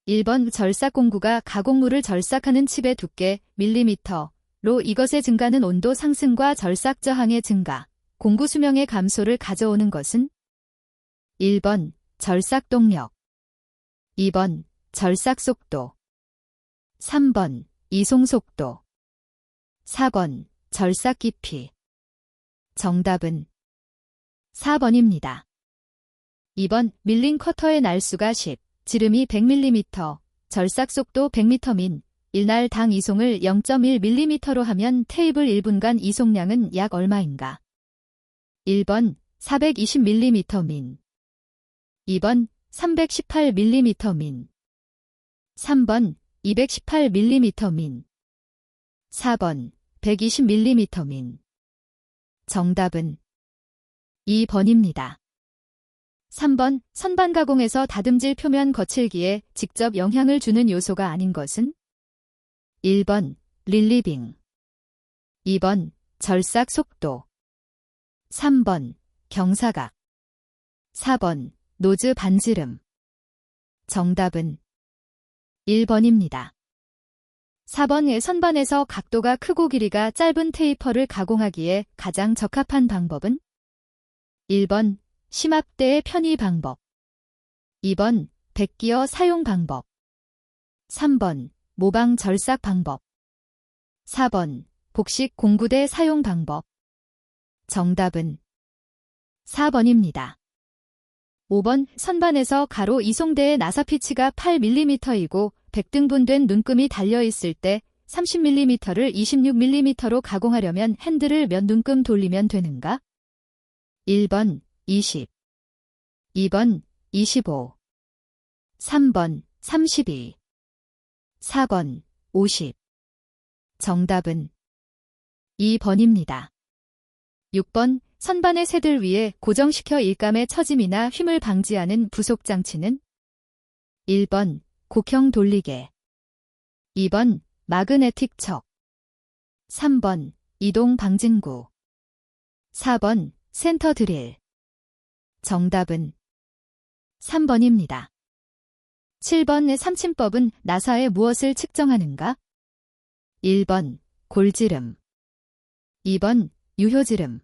1번 절삭 공구가 가공물을 절삭하는 칩의 두께 밀리미터로 이것의 증가는 온도 상승과 절삭 저항의 증가, 공구 수명의 감소를 가져오는 것은 1번 절삭 동력, 2번 절삭 속도, 3번 이송 속도, 4번 절삭 깊이. 정답은 4번입니다. 2번 밀린 커터의 날수가 10, 지름이 100mm, 절삭 속도 100m 민, 1날당 이송을 0.1mm로 하면 테이블 1분간 이송량은 약 얼마인가? 1번 420mm 민, 2번 318mm 민, 3번 218mm 민, 4번 120mm 민. 정답은 2번입니다. 3번 선반 가공에서 다듬질 표면 거칠기에 직접 영향을 주는 요소가 아닌 것은 1번 릴리빙, 2번 절삭 속도, 3번 경사각, 4번 노즈 반지름. 정답은 1번입니다. 4번의 선반에서 각도가 크고 길이가 짧은 테이퍼를 가공하기에 가장 적합한 방법은 1번 심압대의 편의 방법, 2번 백기어 사용 방법, 3번 모방 절삭 방법, 4번 복식 공구대 사용 방법. 정답은 4번입니다. 5번 선반에서 가로 이송대의 나사 피치가 8mm이고 100등분된 눈금이 달려있을 때 30mm를 26mm로 가공하려면 핸들을 몇 눈금 돌리면 되는가? 1번 20, 2번 25, 3번 32, 4번 50. 정답은 2번입니다. 6번 선반의 새들 위에 고정시켜 일감의 처짐이나 휨을 방지하는 부속장치는 1번 곡형 돌리개, 2번 마그네틱 척, 3번 이동 방진구, 4번 센터 드릴. 정답은 3번입니다. 7번의 삼침법은 나사에 무엇을 측정하는가? 1번 골지름, 2번 유효지름,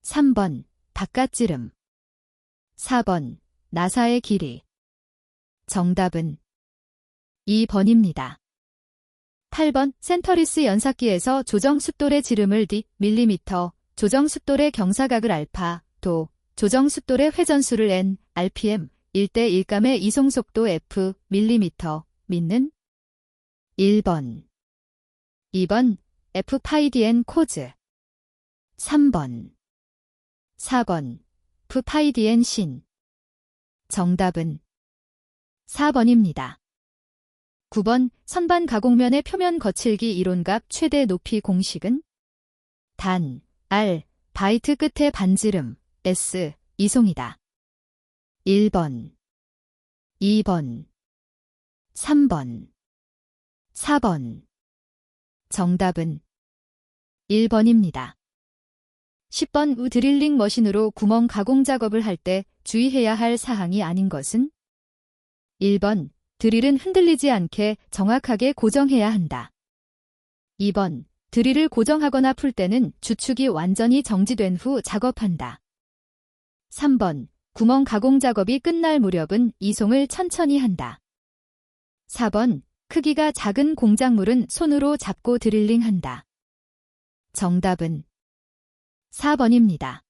3번 바깥지름, 4번 나사의 길이. 정답은 2번입니다. 8번 센터리스 연삭기에서 조정 숫돌의 지름을 D, 밀리미터, 조정 숫돌의 경사각을 알파, 도, 조정 숫돌의 회전수를 N, RPM, 1대 일감의 이송속도 F, 밀리미터, 믿는 1번, 2번 F파이DN 코즈, 3번, 4번 F파이DN 신. 정답은 4번입니다. 9번 선반 가공면의 표면 거칠기 이론값 최대 높이 공식은 단, R, 바이트 끝에 반지름, S, 이송이다. 1번, 2번, 3번, 4번. 정답은 1번입니다. 10번 우 드릴링 머신으로 구멍 가공 작업을 할 때 주의해야 할 사항이 아닌 것은 1번 드릴은 흔들리지 않게 정확하게 고정해야 한다. 2번 드릴을 고정하거나 풀 때는 주축이 완전히 정지된 후 작업한다. 3번 구멍 가공 작업이 끝날 무렵은 이송을 천천히 한다. 4번 크기가 작은 공작물은 손으로 잡고 드릴링한다. 정답은 4번입니다.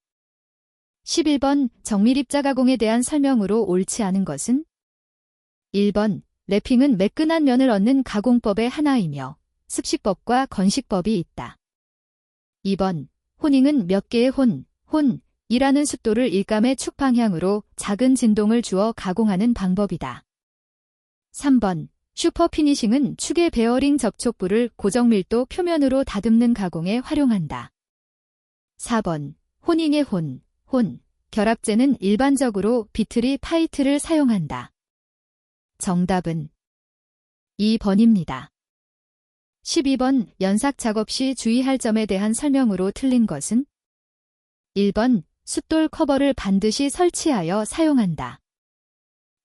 11번 정밀입자 가공에 대한 설명으로 옳지 않은 것은 1번 래핑은 매끈한 면을 얻는 가공법의 하나이며 습식법과 건식법이 있다. 2번 호닝은 몇 개의 혼이라는 숫돌을 일감의 축 방향으로 작은 진동을 주어 가공하는 방법이다. 3번 슈퍼 피니싱은 축의 베어링 접촉부를 고정밀도 표면으로 다듬는 가공에 활용한다. 4번 호닝의 혼, 결합제는 일반적으로 비트리 파이트를 사용한다. 정답은 2번입니다. 12번 연삭 작업 시 주의할 점에 대한 설명으로 틀린 것은 1번 숫돌 커버를 반드시 설치하여 사용한다.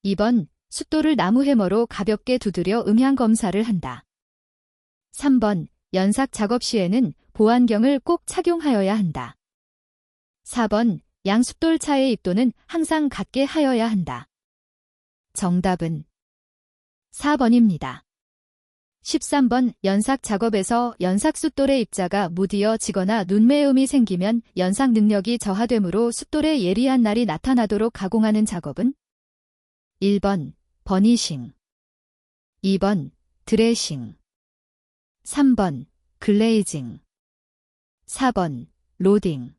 2번 숫돌을 나무 해머로 가볍게 두드려 음향 검사를 한다. 3번. 연삭 작업 시에는 보안경을 꼭 착용하여야 한다. 4번. 양숫돌차의 입도는 항상 같게 하여야 한다. 정답은 4번입니다. 13번. 연삭 작업에서 연삭 숫돌의 입자가 무디어지거나 눈매음이 생기면 연삭 능력이 저하되므로 숫돌의 예리한 날이 나타나도록 가공하는 작업은 1번. 버니싱 2번. 드레싱 3번. 글레이징 4번. 로딩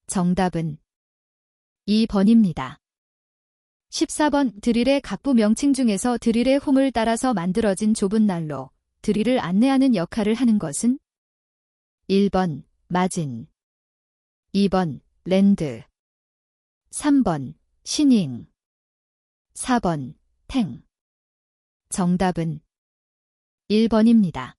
정답은 2번입니다. 14번. 드릴의 각부 명칭 중에서 드릴의 홈을 따라서 만들어진 좁은 난로, 드릴을 안내하는 역할을 하는 것은 1번. 마진 2번. 랜드 3번. 시닝 4번. 탱 정답은 1번입니다.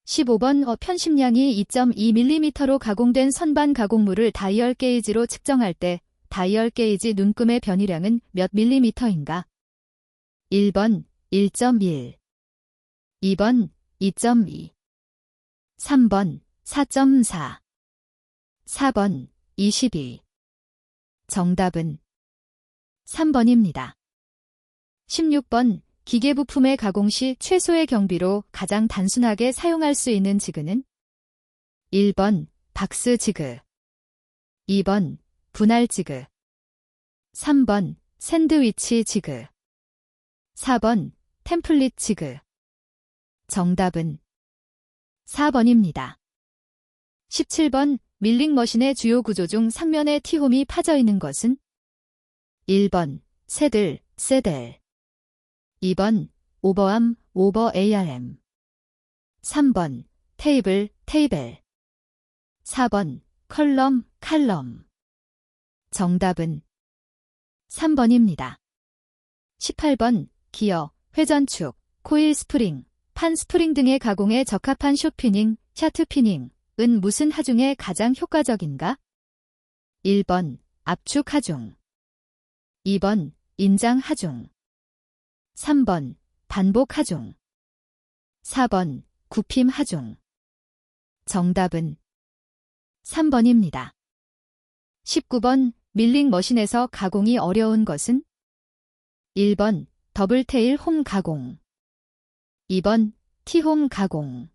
15번. 편심량이 2.2mm로 가공된 선반 가공물을 다이얼 게이지로 측정할 때 다이얼 게이지 눈금의 변이량은 몇 밀리미터인가? 1번 1.1 2번 2.2 3번 4.4 4번 22 정답은 3번입니다. 16번. 기계부품의 가공 시 최소의 경비로 가장 단순하게 사용할 수 있는 지그는 1번. 박스 지그 2번. 분할 지그 3번. 샌드위치 지그 4번. 템플릿 지그 정답은 4번입니다. 17번. 밀링 머신의 주요 구조 중 상면에 T홈이 파져 있는 것은 1번. 새들, 세델 2번. 오버암, 오버 ARM 3번. 테이블, 테이벨 4번. 컬럼, 칼럼 정답은 3번입니다. 18번. 기어, 회전축, 코일 스프링, 판 스프링 등의 가공에 적합한 숏피닝, 샤트피닝은 무슨 하중에 가장 효과적인가? 1번. 압축 하중 2번. 인장 하중 3번. 반복 하중 4번. 굽힘 하중 정답은 3번입니다. 19번. 밀링 머신에서 가공이 어려운 것은 1번. 더블테일 홈 가공 2번. T홈 가공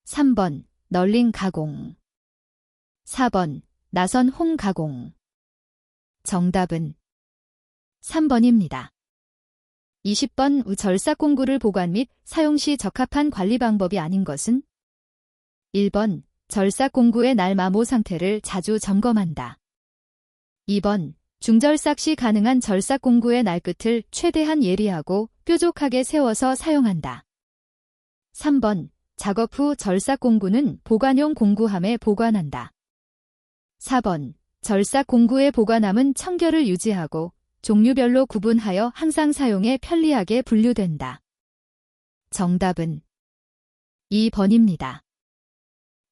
3번. 널링 가공 4번. 나선 홈 가공 정답은 3번입니다. 20번. 절삭 공구를 보관 및 사용 시 적합한 관리 방법이 아닌 것은 1번. 절삭 공구의 날 마모 상태를 자주 점검한다. 2번. 중절삭 시 가능한 절삭 공구의 날끝을 최대한 예리하고 뾰족하게 세워서 사용한다. 3번. 작업 후 절삭 공구는 보관용 공구함에 보관한다. 4번. 절삭 공구의 보관함은 청결을 유지하고 종류별로 구분하여 항상 사용에 편리하게 분류된다. 정답은 2번입니다.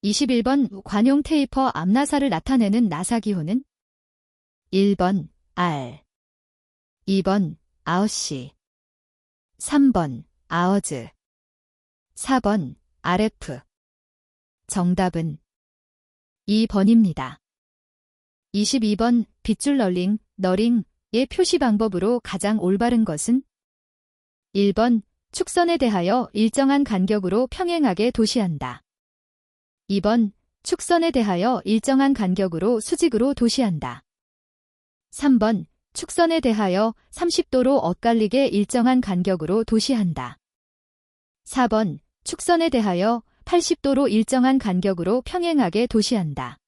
21번. 관용 테이퍼 앞나사를 나타내는 나사기호는 1번. R 2번. 아웃시 3번. 아어즈 4번. RF 정답은 2번입니다. 22번. 빗줄 널링, 너링의 표시 방법으로 가장 올바른 것은 1번. 축선에 대하여 일정한 간격으로 평행하게 도시한다. 2번. 축선에 대하여 일정한 간격으로 수직으로 도시한다. 3번. 축선에 대하여 30도로 엇갈리게 일정한 간격으로 도시한다. 4번. 축선에 대하여 80도로 일정한 간격으로 평행하게 도시한다.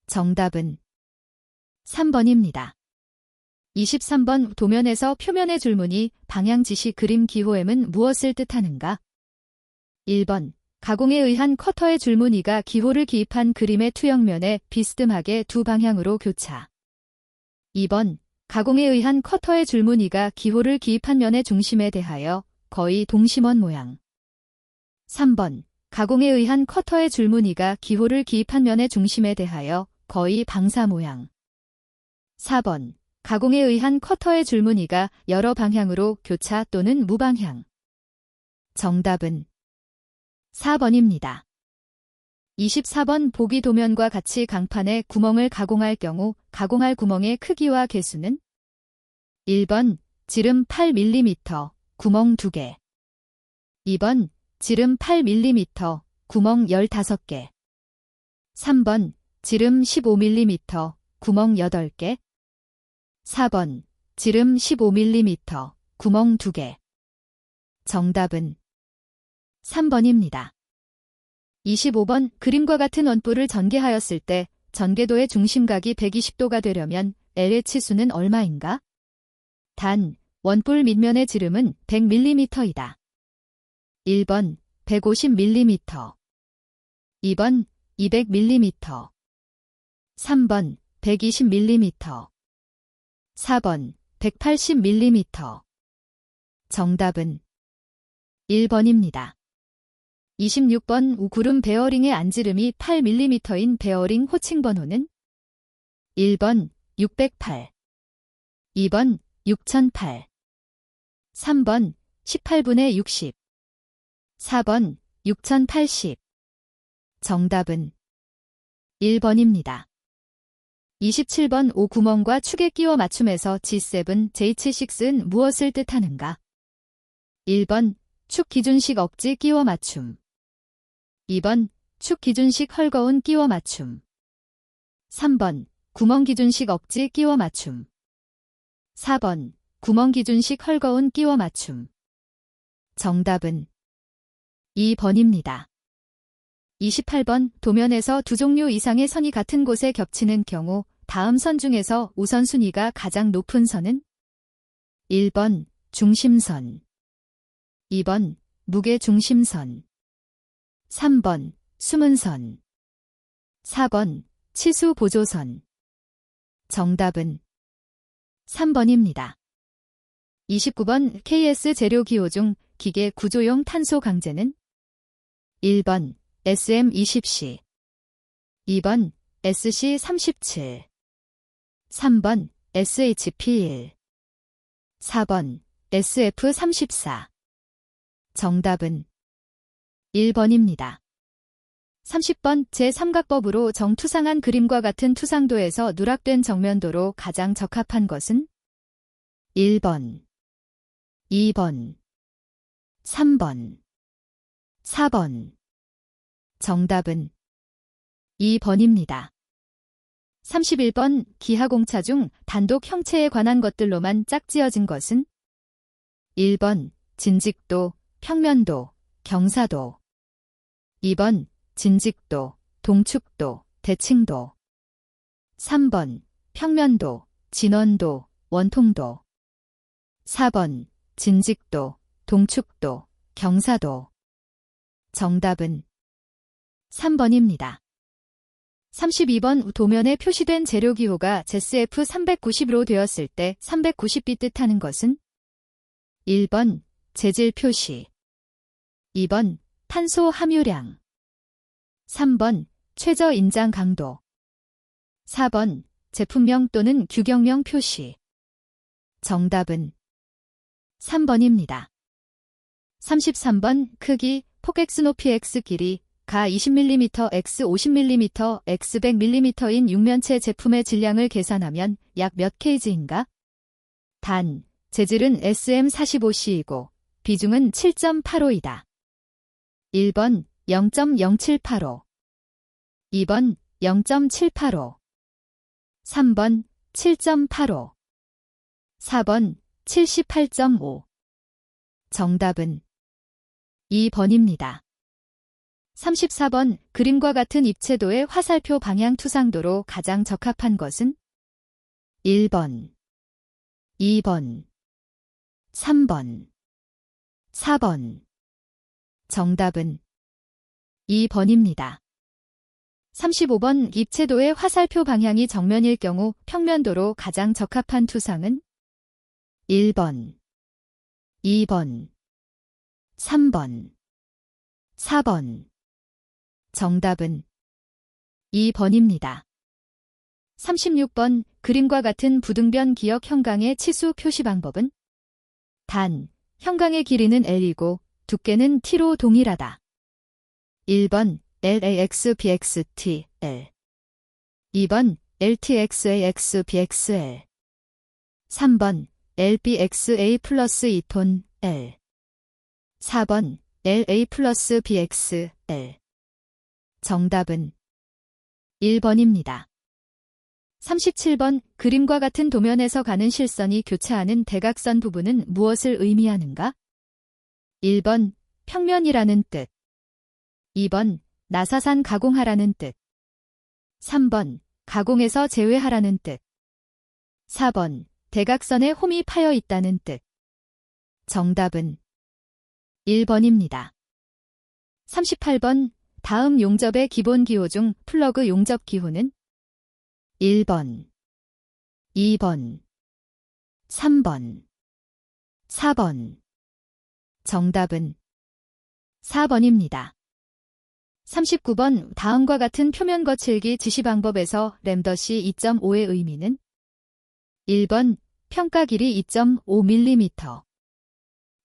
정답은 3번입니다. 23번. 도면에서 표면의 줄무늬, 방향 지시 그림 기호엠은 무엇을 뜻하는가? 1번. 가공에 의한 커터의 줄무늬가 기호를 기입한 그림의 투영면에 비스듬하게 두 방향으로 교차. 2번. 가공에 의한 커터의 줄무늬가 기호를 기입한 면의 중심에 대하여 거의 동심원 모양. 3번. 가공에 의한 커터의 줄무늬가 기호를 기입한 면의 중심에 대하여 거의 방사 모양. 4번. 가공에 의한 커터의 줄무늬가 여러 방향으로 교차 또는 무방향. 정답은 4번입니다. 24번 보기 도면과 같이 강판에 구멍을 가공할 경우 가공할 구멍의 크기와 개수는 1번 지름 8mm, 구멍 2개. 2번 지름 8mm, 구멍 15개. 3번 지름 15mm, 구멍 8개. 4번 지름 15mm, 구멍 2개. 정답은 3번입니다. 25번 그림과 같은 원뿔을 전개하였을 때 전개도의 중심각이 120도가 되려면 L의 치수는 얼마인가? 단, 원뿔 밑면의 지름은 100mm이다. 1번 150mm, 2번 200mm, 3번 120mm, 4번 180mm. 정답은 1번입니다. 26번 우구름 베어링의 안지름이 8mm인 베어링 호칭 번호는 1번 608, 2번 6008, 3번 18분의 60, 4번 6080. 정답은 1번입니다. 27번 오구멍과 축에 끼워 맞춤에서 G7, J76은 무엇을 뜻하는가? 1번 축 기준식 억지 끼워 맞춤. 2번 축 기준식 헐거운 끼워 맞춤. 3번 구멍 기준식 억지 끼워 맞춤. 4번 구멍 기준식 헐거운 끼워 맞춤. 정답은 2번입니다. 28번 도면에서 두 종류 이상의 선이 같은 곳에 겹치는 경우 다음 선 중에서 우선순위가 가장 높은 선은 1번 중심선, 2번 무게중심선, 3번 숨은선, 4번 치수보조선. 정답은 3번입니다. 29번 KS 재료기호 중 기계 구조용 탄소 강제는 1번 SM20C, 2번 SC37, 3번 SHP1, 4번 SF34. 정답은 1번입니다. 30번 제3각법으로 정투상한 그림과 같은 투상도에서 누락된 정면도로 가장 적합한 것은 1번, 2번, 3번, 4번. 정답은 2번입니다. 31번 기하공차 중 단독 형체에 관한 것들로만 짝지어진 것은 1번 진직도, 평면도, 경사도, 2번 진직도, 동축도, 대칭도, 3번 평면도, 진원도, 원통도, 4번 진직도, 동축도, 경사도. 정답은 3번입니다. 32번 도면에 표시된 재료기호가 ZF390로 되었을 때 390비 뜻하는 것은 1번 재질 표시, 2번 탄소 함유량, 3번 최저 인장 강도, 4번 제품명 또는 규격명 표시. 정답은 3번입니다. 33번 크기 폭X 높이 X 길이 가 20mm, X 50mm, X 100mm인 육면체 제품의 질량을 계산하면 약 몇 kg인가? 단, 재질은 SM45C이고 비중은 7.85이다. 1번 0.0785, 2번 0.785, 3번 7.85, 4번 78.5. 정답은 2번입니다. 34번 그림과 같은 입체도의 화살표 방향 투상도로 가장 적합한 것은 1번, 2번, 3번, 4번. 정답은 2번입니다. 35번 입체도의 화살표 방향이 정면일 경우 평면도로 가장 적합한 투상은 1번, 2번, 3번, 4번. 정답은 2번입니다. 36번 그림과 같은 부등변 기역 형광의 치수 표시 방법은 단, 형광의 길이는 L이고 두께는 T로 동일하다. 1번 LAX-BXT L 2번 LTX-AX-BXL 3번 LBXA 플러스 2톤 L 4번 LA 플러스 BXL 정답은 1번입니다. 37번 그림과 같은 도면에서 가는 실선이 교차하는 대각선 부분은 무엇을 의미하는가? 1번 평면이라는 뜻 2번 나사산 가공하라는 뜻 3번 가공에서 제외하라는 뜻 4번 대각선에 홈이 파여 있다는 뜻 정답은 1번입니다. 38번 다음 용접의 기본 기호 중 플러그 용접 기호는 1번, 2번, 3번, 4번 정답은 4번입니다. 39번 다음과 같은 표면 거칠기 지시 방법에서 램더시 2.5의 의미는 1번 평가 길이 2.5mm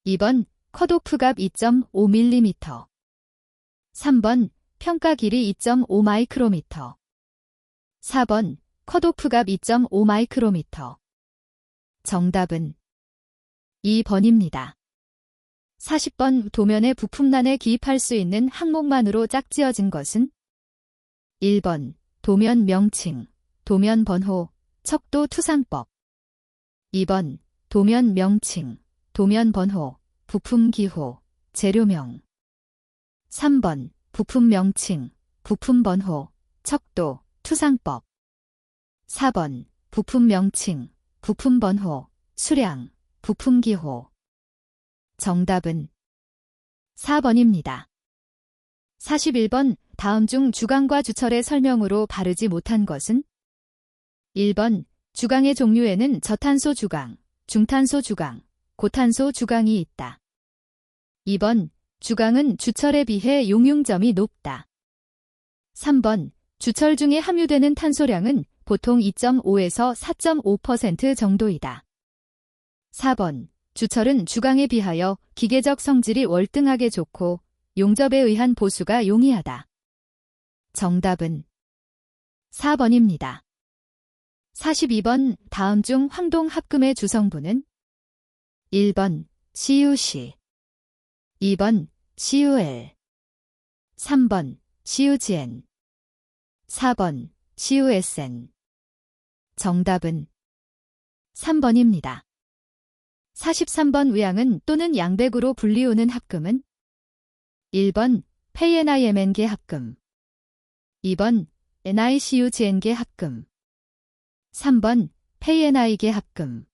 2번 컷오프 값 2.5mm 3번 평가 길이 2.5 마이크로미터 4번 컷오프 값 2.5 마이크로미터 정답은 2번입니다. 40번 도면의 부품란에 기입할 수 있는 항목만으로 짝지어진 것은 1번 도면 명칭, 도면 번호, 척도 투상법 2번 도면 명칭, 도면 번호, 부품 기호, 재료명 3번 부품 명칭, 부품 번호, 척도, 투상법 4번 부품 명칭, 부품 번호, 수량, 부품 기호 정답은 4번입니다. 41번 다음 중 주강과 주철의 설명으로 바르지 못한 것은 1번 주강의 종류에는 저탄소 주강, 중탄소 주강, 고탄소 주강이 있다. 2번 주강은 주철에 비해 용융점이 높다. 3번 주철 중에 함유되는 탄소량은 보통 2.5에서 4.5% 정도이다. 4번 주철은 주강에 비하여 기계적 성질이 월등하게 좋고 용접에 의한 보수가 용이하다. 정답은 4번입니다. 42번 다음 중 황동 합금의 주성분은 1번 CuC 2번 CuL 3번 CuGN 4번 CuSN 정답은 3번입니다. 43번 위양은 또는 양백으로 분리우는 합금은 1번 PNIMN계 합금 2번 NiCuGN계 합금 3번 PNI계 합금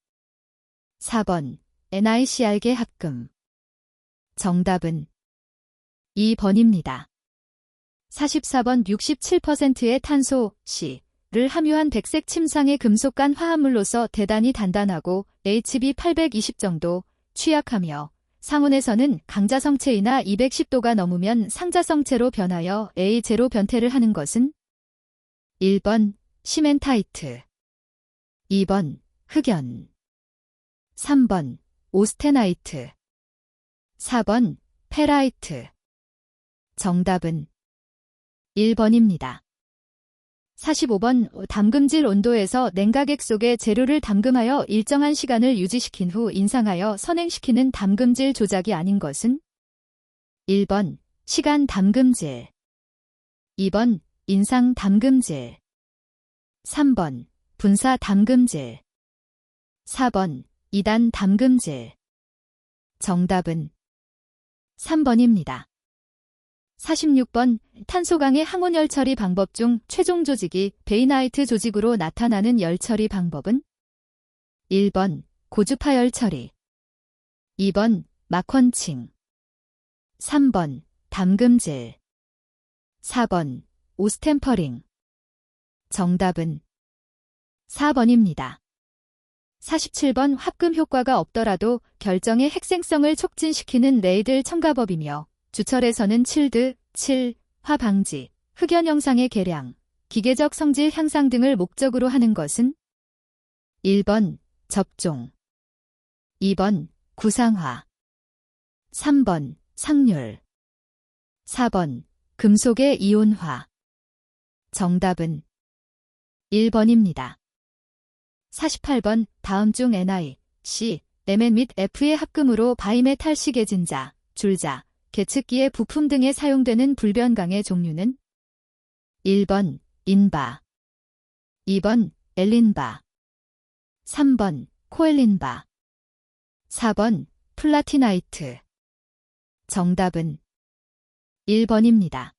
4번 NiCr계 합금 정답은 2번입니다. 44번 67%의 탄소 C를 함유한 백색 침상의 금속간 화합물로서 대단히 단단하고 HB820 정도 취약하며 상온에서는 강자성체이나 210도가 넘으면 상자성체로 변하여 A제로 변태를 하는 것은 1번 시멘타이트 2번 흑연 3번 오스테나이트 4번 페라이트 정답은 1번입니다. 45번 담금질 온도에서 냉각액 속에 재료를 담금하여 일정한 시간을 유지시킨 후 인상하여 선행시키는 담금질 조작이 아닌 것은 1번 시간 담금질 2번 인상 담금질 3번 분사 담금질 4번 2단 담금질 정답은 3번입니다. 46번 탄소강의 항온 열처리 방법 중 최종 조직이 베이나이트 조직으로 나타나는 열처리 방법은 1번 고주파 열처리 2번 막헌칭 3번 담금질 4번 오스템퍼링 정답은 4번입니다. 47번 합금 효과가 없더라도 결정의 핵생성을 촉진시키는 레이들 첨가법이며 주철에서는 칠드, 화 방지, 흑연 형상의 개량, 기계적 성질 향상 등을 목적으로 하는 것은 1번 접종, 2번 구상화, 3번 상률, 4번 금속의 이온화. 정답은 1번입니다. 48번 다음 중 Ni, C, Mn 및 F의 합금으로 바이메탈식해진 자, 줄자, 계측기의 부품 등에 사용되는 불변강의 종류는 1번 인바, 2번 엘린바, 3번 코엘린바, 4번 플라티나이트. 정답은 1번입니다.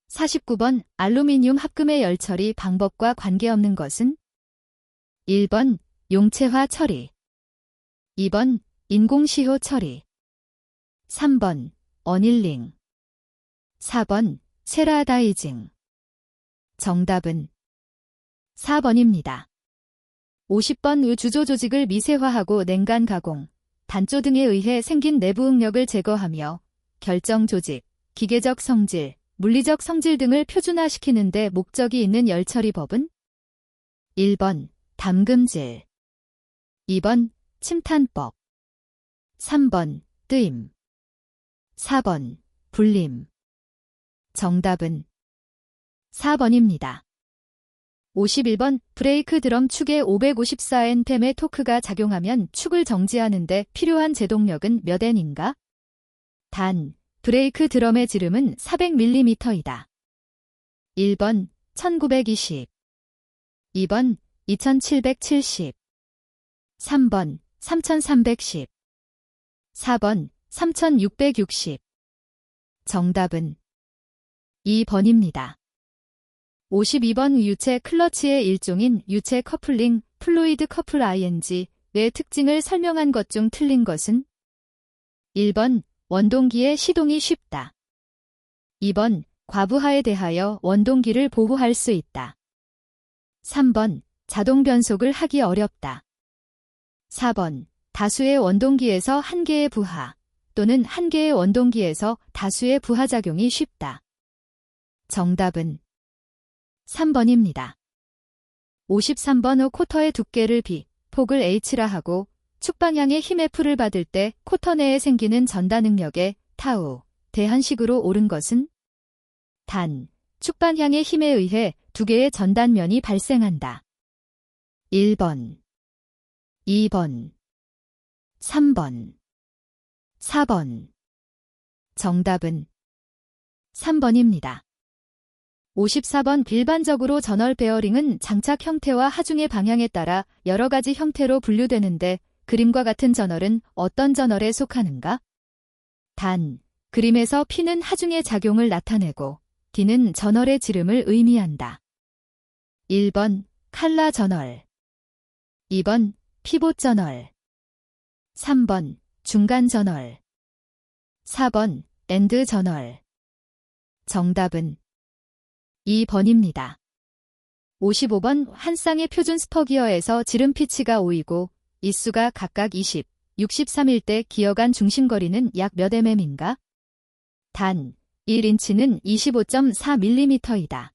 49번 알루미늄 합금의 열처리 방법과 관계없는 것은 1번 용체화 처리, 2번 인공시효 처리, 3번 어닐링, 4번 세라다이징. 정답은 4번입니다. 50번 주조 조직을 미세화하고 냉간 가공, 단조 등에 의해 생긴 내부 응력을 제거하며 결정 조직, 기계적 성질, 물리적 성질 등을 표준화시키는 데 목적이 있는 열처리법은 1번 담금질, 2번 침탄법, 3번 뜨임, 4번 불림. 정답은 4번입니다. 51번 브레이크 드럼 축에 554Npm의 토크가 작용하면 축을 정지하는 데 필요한 제동력은 몇 N인가? 단, 브레이크 드럼의 지름은 400mm이다. 1번 1920, 2번 2770, 3번 3310, 4번 3660. 정답은 2번입니다. 52번 유체 클러치의 일종인 유체 커플링, 플루이드 커플 ING의 특징을 설명한 것 중 틀린 것은 1번 원동기의 시동이 쉽다, 2번 과부하에 대하여 원동기를 보호할 수 있다, 3번 자동 변속을 하기 어렵다, 4번 다수의 원동기에서 한 개의 부하 또는 한 개의 원동기에서 다수의 부하작용이 쉽다. 정답은 3번입니다. 53번 쿼터의 두께를 B, 폭을 H라 하고 축 방향의 힘 F를 받을 때 쿼터 내에 생기는 전단 응력의 타우, 대한식으로 옳은 것은 단, 축 방향의 힘에 의해 두 개의 전단면이 발생한다. 1번, 2번, 3번, 4번. 정답은 3번입니다. 54번 일반적으로 전월 베어링은 장착 형태와 하중의 방향에 따라 여러 가지 형태로 분류되는데 그림과 같은 전월은 어떤 전월에 속하는가? 단, 그림에서 P는 하중의 작용을 나타내고 D는 전월의 지름을 의미한다. 1번 칼라 전월, 2번 피봇 전월, 3번 중간 전월, 4번 엔드 전월. 정답은 2번입니다. 55번 한 쌍의 표준 스퍼기어에서 지름 피치가 5이고 이수가 각각 20, 63일 때 기어 간 중심거리는 약 몇 mm인가? 단, 1인치는 25.4mm이다.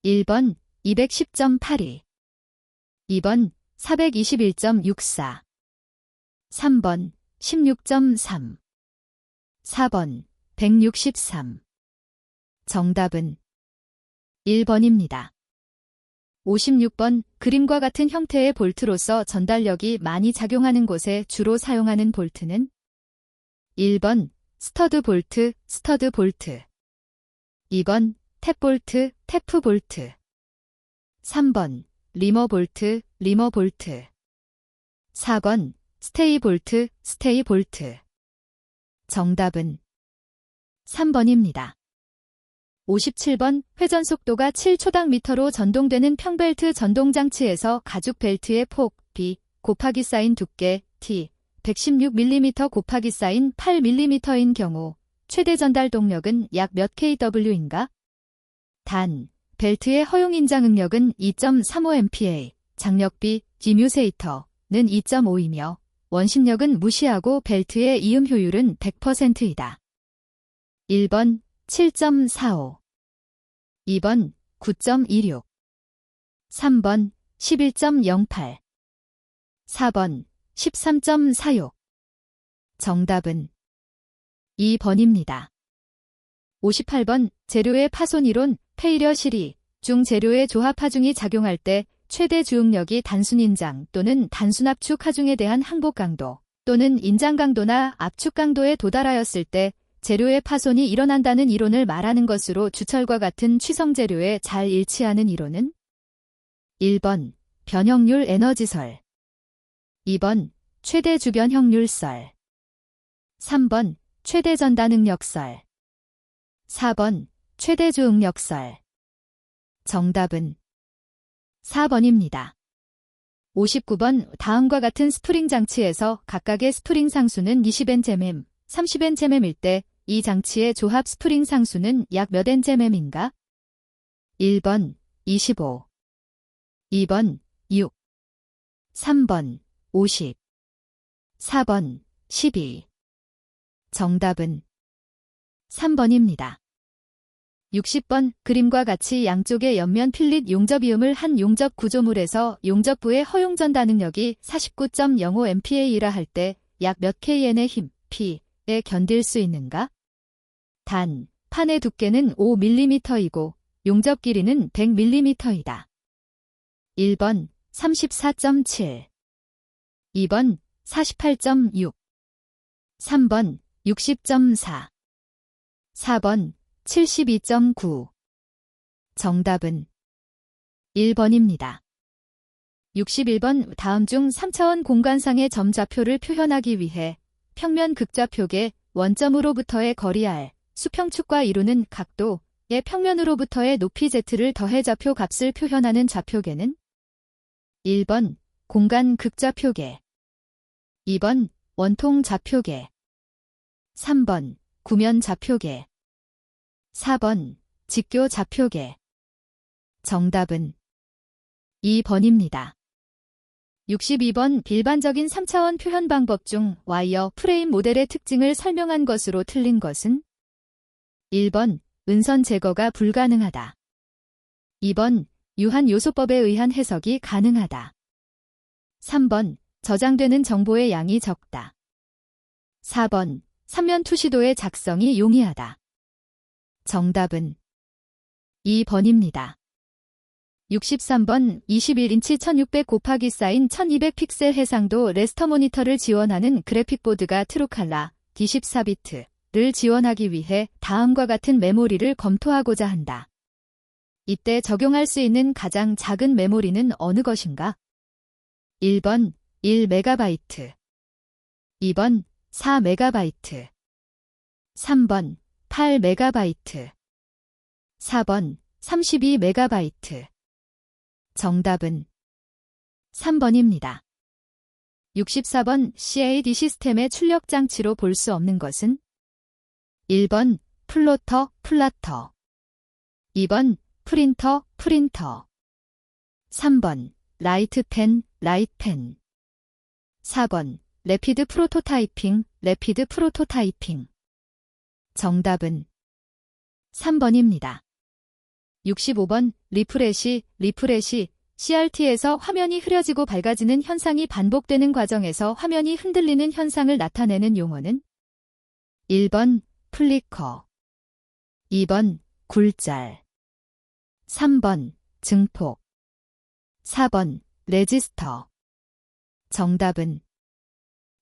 1번 210.82, 2번 421.64, 3번 16.3, 4번 163. 정답은 1번입니다. 56번 그림과 같은 형태의 볼트로서 전달력이 많이 작용하는 곳에 주로 사용하는 볼트는 1번 스터드 볼트, 스터드 볼트, 2번 탭 볼트, 테프 볼트, 3번 리머 볼트, 리머 볼트, 4번 스테이 볼트, 스테이 볼트. 정답은 3번입니다. 57번 회전 속도가 7초당 미터로 전동되는 평벨트 전동장치에서 가죽 벨트의 폭 B 곱하기 사인 두께 T 116mm 곱하기 사인 8mm인 경우 최대 전달 동력은 약 몇 kW인가? 단, 벨트의 허용 인장 응력은 2.35MPa, 장력 B 디뮤세이터는 2.5이며 원심력은 무시하고 벨트의 이음 효율은 100%이다. 1번 7.45, 2번 9.26, 3번 11.08 4번 13.46 정답은 2번입니다. 58번 재료의 파손 이론 페이려 시리 중 재료의 조합 하중이 작용할 때 최대 주응력이 단순 인장 또는 단순 압축 하중에 대한 항복 강도 또는 인장 강도나 압축 강도에 도달하였을 때 재료의 파손이 일어난다는 이론을 말하는 것으로 주철과 같은 취성 재료에 잘 일치하는 이론은 1번 변형률 에너지설 2번 최대 주변형률설 3번 최대 전다 능력설 4번 최대 주응력설 정답은 4번입니다. 59번 다음과 같은 스프링 장치에서 각각의 스프링 상수는 20N제곱, 30N제곱일 때 이 장치의 조합 스프링 상수는 약 몇 N제곱인가? 1번 25 2번 6 3번 50 4번 12 정답은 3번입니다. 60번 그림과 같이 양쪽의 옆면 필릿 용접이음을 한 용접 구조물에서 용접부의 허용 전다 능력이 49.05MPa라 할 때 약 몇 Kn의 힘, P에 견딜 수 있는가? 단, 판의 두께는 5mm이고 용접 길이는 100mm이다. 1번 34.7 2번 48.6 3번 60.4 4번 72.9 정답은 1번입니다. 61번 다음 중 3차원 공간상의 점 좌표를 표현하기 위해 평면 극좌표계 원점으로부터의 거리 R, 수평축과 이루는 각도의 평면으로부터의 높이 Z를 더해 좌표 값을 표현하는 좌표계는 1번 공간 극좌표계 2번 원통 좌표계 3번 구면 좌표계 4번 직교 좌표계 정답은 2번입니다. 62번 일반적인 3차원 표현 방법 중 와이어 프레임 모델의 특징을 설명한 것으로 틀린 것은 1번 은선 제거가 불가능하다. 2번 유한 요소법에 의한 해석이 가능하다. 3번 저장되는 정보의 양이 적다. 4번 삼면 투시도의 작성이 용이하다. 정답은 2번입니다. 63번 21인치 1600 곱하기 사인 1200 픽셀 해상도 레스터 모니터를 지원하는 그래픽보드가 트루칼라 D14비트를 지원하기 위해 다음과 같은 메모리를 검토하고자 한다. 이때 적용할 수 있는 가장 작은 메모리는 어느 것인가? 1번 1MB 2번 4MB 3번 8MB 4번 32MB 정답은 3번입니다. 64번 CAD 시스템의 출력 장치로 볼 수 없는 것은 1번 플로터, 플라터 2번 프린터, 프린터 3번 라이트펜, 라이트펜 4번 래피드 프로토타이핑, 래피드 프로토타이핑 정답은 3번입니다. 65번 리프레시, 리프레시 CRT에서 화면이 흐려지고 밝아지는 현상이 반복되는 과정에서 화면이 흔들리는 현상을 나타내는 용어는 1번 플리커 2번 굴절 3번 증폭 4번 레지스터 정답은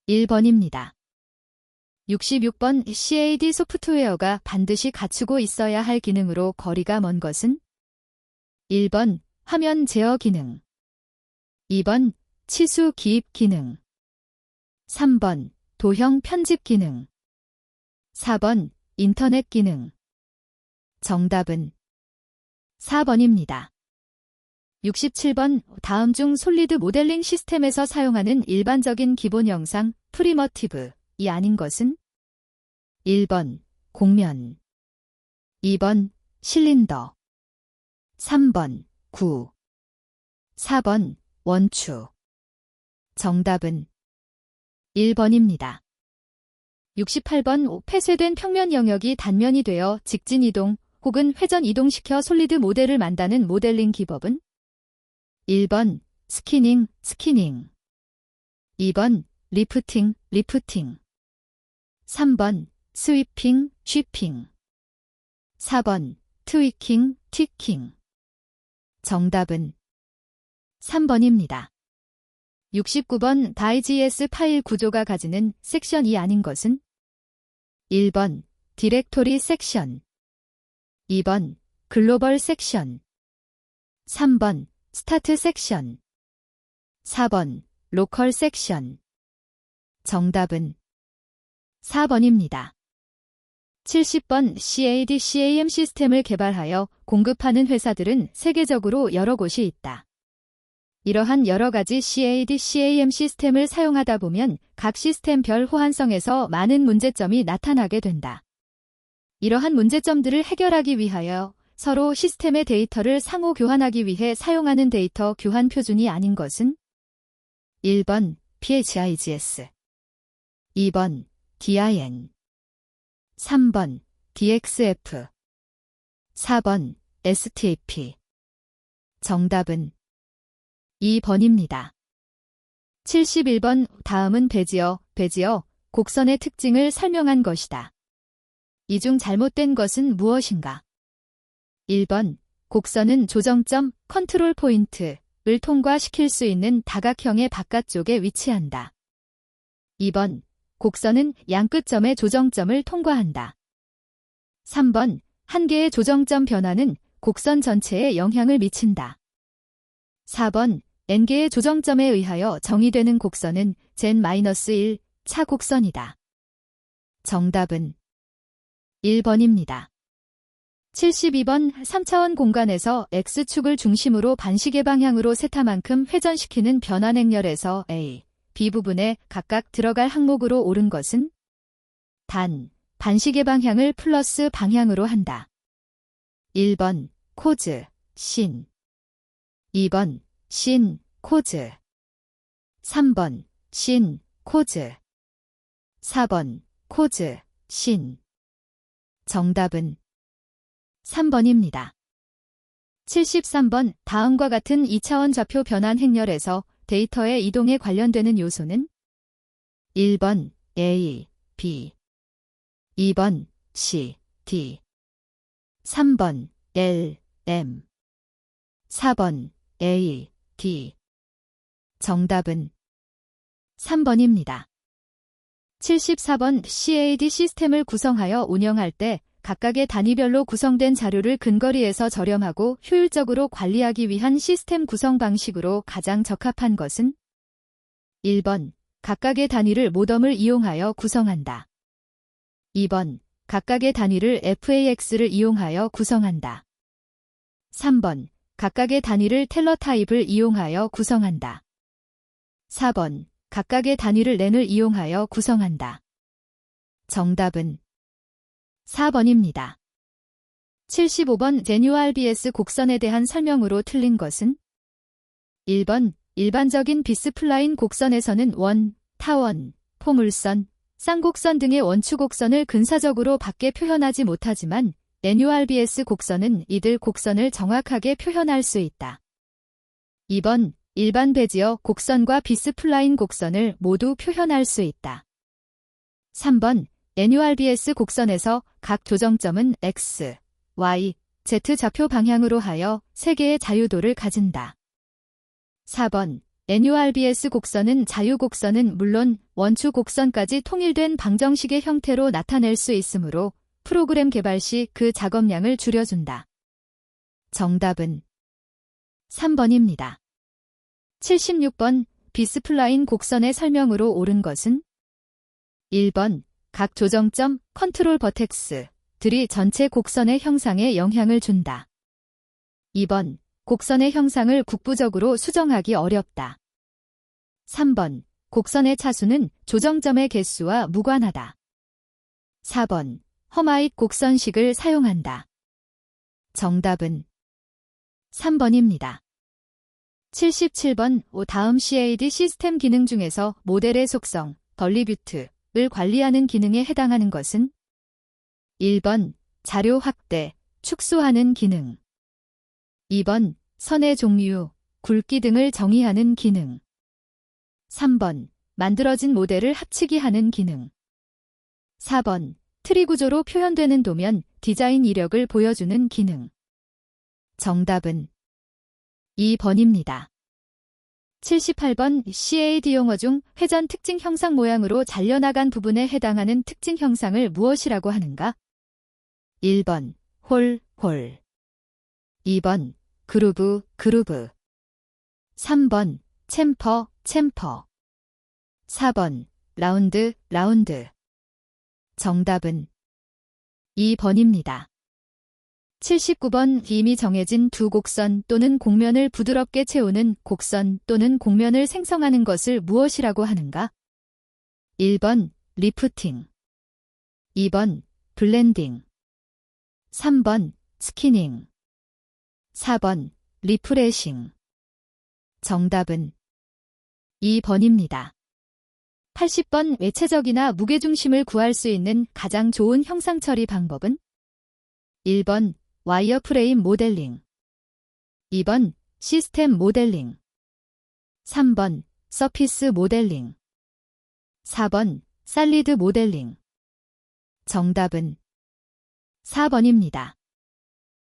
1번입니다. 66번 CAD 소프트웨어가 반드시 갖추고 있어야 할 기능으로 거리가 먼 것은 1번 화면 제어 기능 2번 치수 기입 기능 3번 도형 편집 기능 4번 인터넷 기능 정답은 4번입니다. 67번 다음 중 솔리드 모델링 시스템에서 사용하는 일반적인 기본 영상 프리머티브 이 아닌 것은 1번 곡면 2번 실린더 3번 구 4번 원추 정답은 1번입니다. 68번 폐쇄된 평면 영역이 단면이 되어 직진 이동 혹은 회전 이동시켜 솔리드 모델을 만다는 모델링 기법은 1번 스키닝, 스키닝. 2번, 리프팅, 리프팅. 3번, 스위핑, 쉬핑. 4번, 트위킹, 튀킹. 정답은 3번입니다. 69번 다이지에스 파일 구조가 가지는 섹션이 아닌 것은? 1번, 디렉토리 섹션. 2번, 글로벌 섹션. 3번, 스타트 섹션. 4번, 로컬 섹션. 정답은 4번입니다. 70번 CAD/CAM 시스템을 개발하여 공급하는 회사들은 세계적으로 여러 곳이 있다. 이러한 여러 가지 CAD/CAM 시스템을 사용하다 보면 각 시스템별 호환성에서 많은 문제점이 나타나게 된다. 이러한 문제점들을 해결하기 위하여 서로 시스템의 데이터를 상호 교환하기 위해 사용하는 데이터 교환 표준이 아닌 것은? 1번 PHIGS, 2번 DIN, 3번 DXF, 4번 STP. 정답은 2번입니다. 71번 다음은 베지어, 곡선의 특징을 설명한 것이다. 이 중 잘못된 것은 무엇인가? 1번, 곡선은 조정점, 컨트롤 포인트를 통과시킬 수 있는 다각형의 바깥쪽에 위치한다. 2번, 곡선은 양끝점의 조정점을 통과한다. 3번, 한 개의 조정점 변화는 곡선 전체에 영향을 미친다. 4번, n개의 조정점에 의하여 정의되는 곡선은 Z-1 차 곡선이다. 정답은 1번입니다. 72번 3차원 공간에서 X축을 중심으로 반시계 방향으로 세타만큼 회전시키는 변환 행렬에서 A, B 부분에 각각 들어갈 항목으로 옳은 것은? 단, 반시계 방향을 플러스 방향으로 한다. 1번, 코즈, 신. 2번, 신, 코즈. 3번, 신, 코즈. 4번, 코즈, 신. 정답은 3번입니다. 73번 다음과 같은 2차원 좌표 변환 행렬에서 데이터의 이동에 관련되는 요소는? 1번 A, B, 2번 C, D, 3번 L, M, 4번 A, D. 정답은 3번입니다. 74번 CAD 시스템을 구성하여 운영할 때 각각의 단위별로 구성된 자료를 근거리에서 저렴하고 효율적으로 관리하기 위한 시스템 구성 방식으로 가장 적합한 것은? 1번, 각각의 단위를 모덤을 이용하여 구성한다. 2번, 각각의 단위를 FAX를 이용하여 구성한다. 3번, 각각의 단위를 텔러 타입을 이용하여 구성한다. 4번, 각각의 단위를 렌을 이용하여 구성한다. 정답은 4번입니다. 75번 NURBS 곡선에 대한 설명으로 틀린 것은? 1번, 일반적인 비스플라인 곡선에서는 원, 타원, 포물선, 쌍곡선 등의 원축곡선을 근사적으로 밖에 표현하지 못하지만 NURBS 곡선은 이들 곡선을 정확하게 표현할 수 있다. 2번, 일반 베지어 곡선과 비스플라인 곡선을 모두 표현할 수 있다. 3번, NURBS 곡선에서 각 조정점은 X, Y, Z 좌표 방향으로 하여 3개의 자유도를 가진다. 4번, NURBS 곡선은 자유곡선은 물론 원축 곡선까지 통일된 방정식의 형태로 나타낼 수 있으므로 프로그램 개발 시 그 작업량을 줄여준다. 정답은 3번입니다. 76번 비스플라인 곡선의 설명으로 옳은 것은? 1번, 각 조정점, 컨트롤 버텍스들이 전체 곡선의 형상에 영향을 준다. 2번, 곡선의 형상을 국부적으로 수정하기 어렵다. 3번, 곡선의 차수는 조정점의 개수와 무관하다. 4번, 허마잇 곡선식을 사용한다. 정답은 3번입니다. 77번 다음 CAD 시스템 기능 중에서 모델의 속성, 덜리뷰트, 을 관리하는 기능에 해당하는 것은? 1번, 자료 확대, 축소하는 기능. 2번, 선의 종류, 굵기 등을 정의하는 기능. 3번, 만들어진 모델을 합치기 하는 기능. 4번, 트리 구조로 표현되는 도면, 디자인 이력을 보여주는 기능. 정답은 2번입니다. 78번 CAD 용어 중 회전 특징 형상 모양으로 잘려나간 부분에 해당하는 특징 형상을 무엇이라고 하는가? 1번, 홀, 홀. 2번, 그루브, 그루브. 3번, 챔퍼, 챔퍼. 4번, 라운드, 라운드. 정답은 2번입니다. 79번 이미 정해진 두 곡선 또는 곡면을 부드럽게 채우는 곡선 또는 곡면을 생성하는 것을 무엇이라고 하는가? 1번, 리프팅. 2번, 블렌딩. 3번, 스키닝. 4번, 리프레싱. 정답은 2번입니다. 80번 외체적이나 무게중심을 구할 수 있는 가장 좋은 형상 처리 방법은? 1번, 와이어프레임 모델링. 2번, 시스템 모델링. 3번, 서피스 모델링. 4번, 살리드 모델링. 정답은 4번입니다.